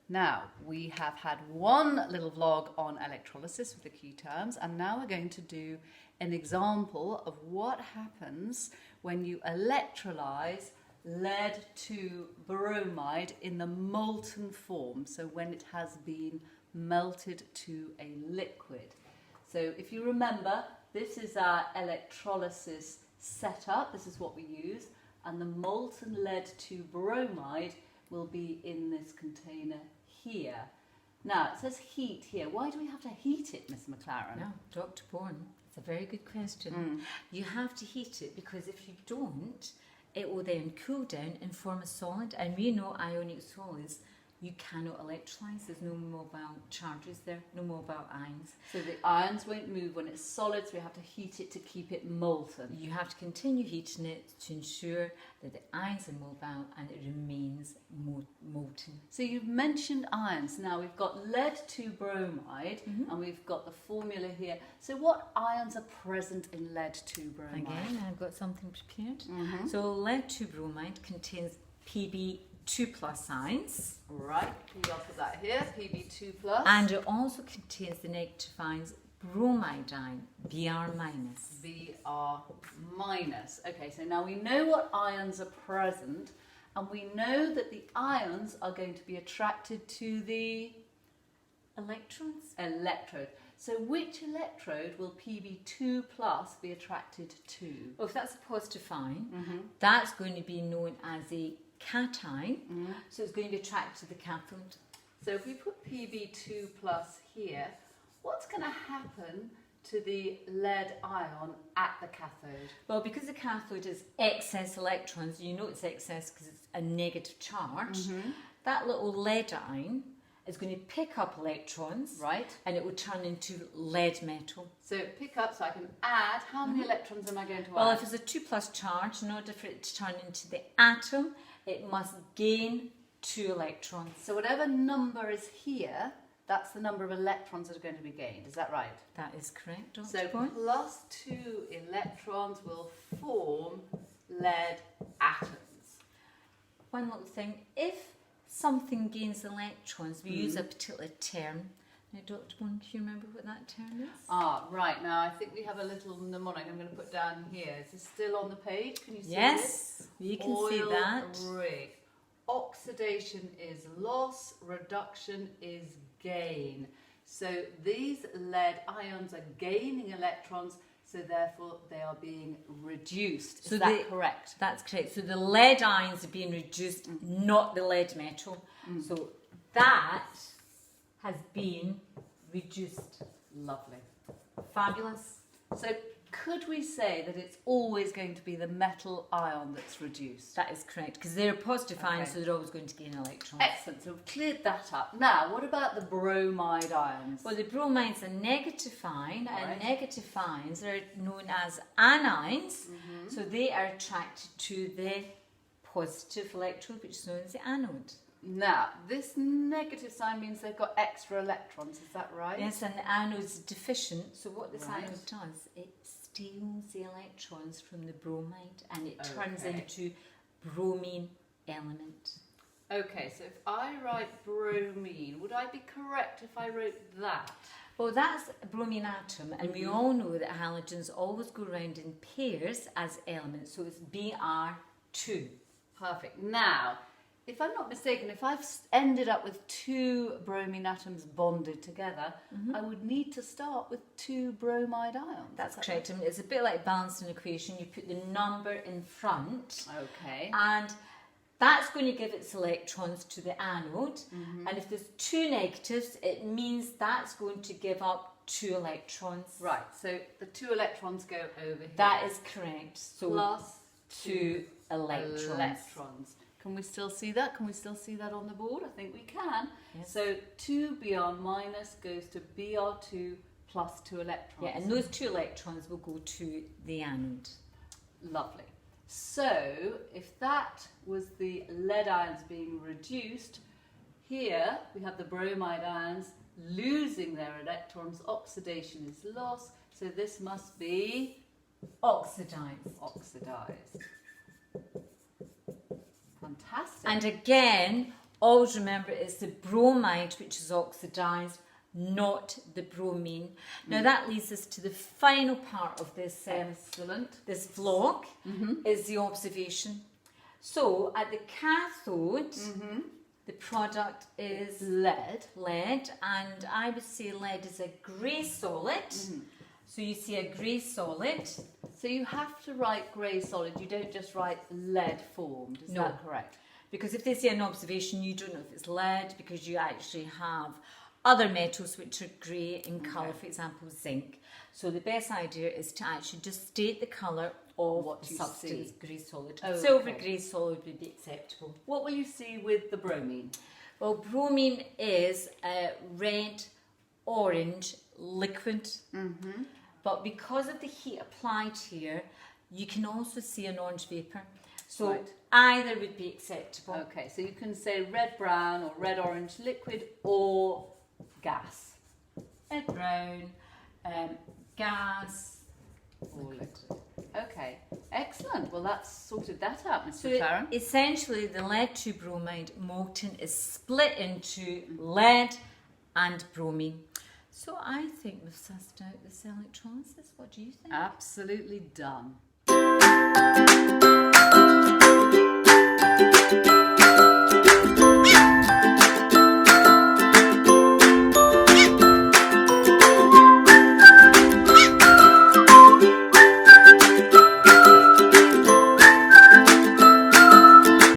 Now, we have had one little vlog on electrolysis with the key terms, and now we're going to do an example of what happens when you electrolyze lead to bromide in the molten form, so when it has been melted to a liquid. So if you remember, this is our electrolysis setup, this is what we use, and the molten lead to bromide will be in this container here. Now, it says heat here. Why do we have to heat it, Miss McLaren? No, Dr. Bourne, it's a very good question. You have to heat it because if you don't, it will then cool down and form a solid. And we know ionic solids, you cannot electrolyse. There's no mobile charges there, no mobile ions. So the ions won't move when it's solid, so we have to heat it to keep it molten. You have to continue heating it to ensure that the ions are mobile and it remains molten. So you've mentioned ions. Now we've got lead to bromide, and we've got the formula here. So what ions are present in lead to bromide? Again, I've got something prepared. So lead to bromide contains Pb2 plus ions. Right, I'll put that here, Pb2 plus. And it also contains the negative ions bromide ion, Br minus. Br minus. Okay, so now we know what ions are present, and we know that the ions are going to be attracted to the Electrons? electrode. So which electrode will Pb2 plus be attracted to? Well, if that's a positive ion, that's going to be known as a cation, so it's going to be attracted to the cathode. So if we put Pb2 plus here, what's going to happen to the lead ion at the cathode? Well, because the cathode is excess electrons, you know it's excess because it's a negative charge, that little lead ion is going to pick up electrons, Right. and it will turn into lead metal. So pick up, so I can add, how many electrons am I going to Well, add? if it's a 2 plus charge, in order for it to turn into the atom, it must gain 2 electrons. So whatever number is here, that's the number of electrons that are going to be gained. Is that right? That is correct, Dr. So Bourne. plus 2 electrons will form lead atoms. One little thing, if something gains electrons, we use a particular term. Now, Dr. Bourne, do you remember what that term is? Ah, right. Now I think we have a little mnemonic I'm going to put down here. Is this still on the page? Can you see Yes, this? you can see that. Rig. Oxidation is loss, reduction is gain. So these lead ions are gaining electrons, so therefore they are being reduced. Is that correct? That's correct. So the lead ions are being reduced, not the lead metal. So that has been reduced. Lovely. Fabulous. So could we say that it's always going to be the metal ion that's reduced? That is correct, because they're positive ions, so they're always going to gain electrons. Excellent, so we've cleared that up. Now, what about the bromide ions? Well, the bromide's a negative ion, Right. and negative ions are known as anions, so they are attracted to the positive electrode, which is known as the anode. Now, this negative sign means they've got extra electrons, is that right? Yes, and the anode's deficient, so what this Right. anode does, it steals the electrons from the bromide and it turns Okay. into bromine element. Okay, so if I write bromine, would I be correct if I wrote that? Well, that's a bromine atom, and we all know that halogens always go around in pairs as elements, so it's Br2. Perfect. Now, if I'm not mistaken, if I've ended up with 2 bromine atoms bonded together, I would need to start with 2 bromide ions. That's Is that correct. I mean, it's a bit like balancing an equation. You put the number in front, right? Okay. and that's going to give its electrons to the anode. And if there's 2 negatives, it means that's going to give up 2 electrons. Right, so the 2 electrons go over here. That is correct. So plus 2 electrons. Can we still see that? Can we still see that on the board? I think we can. Yes. So 2 Br minus goes to Br2 plus 2 electrons. Yeah, and those 2 electrons will go to the anode. Lovely. So if that was the lead ions being reduced, here we have the bromide ions losing their electrons. Oxidation is loss. So this must be Oxidized. oxidized. Fantastic. And again, Always remember it's the bromide which is oxidised, not the bromine. Now that leads us to the final part of this Excellent. this vlog, is the observation. So at the cathode, the product is Lead. lead, and I would say lead is a grey solid. So you see a grey solid. So you have to write grey solid. You don't just write lead formed. Is No. that correct? Because if they say an observation, you don't know if it's lead, because you actually have other metals which are grey in colour, for example, zinc. So the best idea is to actually just state the colour of What the you substance, see. grey solid. Okay. Silver grey solid would be acceptable. What will you see with the bromine? Well, bromine is a red, orange liquid. But because of the heat applied here, you can also see an orange vapour. So Right. either would be acceptable. Okay, so you can say red-brown or red-orange liquid or gas. Red, brown, gas, Or liquid. Okay, excellent. Well, that's sorted that out, Mr. So Taran. essentially, the lead to bromide molten is split into lead and bromine. So I think we've sussed out this electrolysis. What do you think? Absolutely done.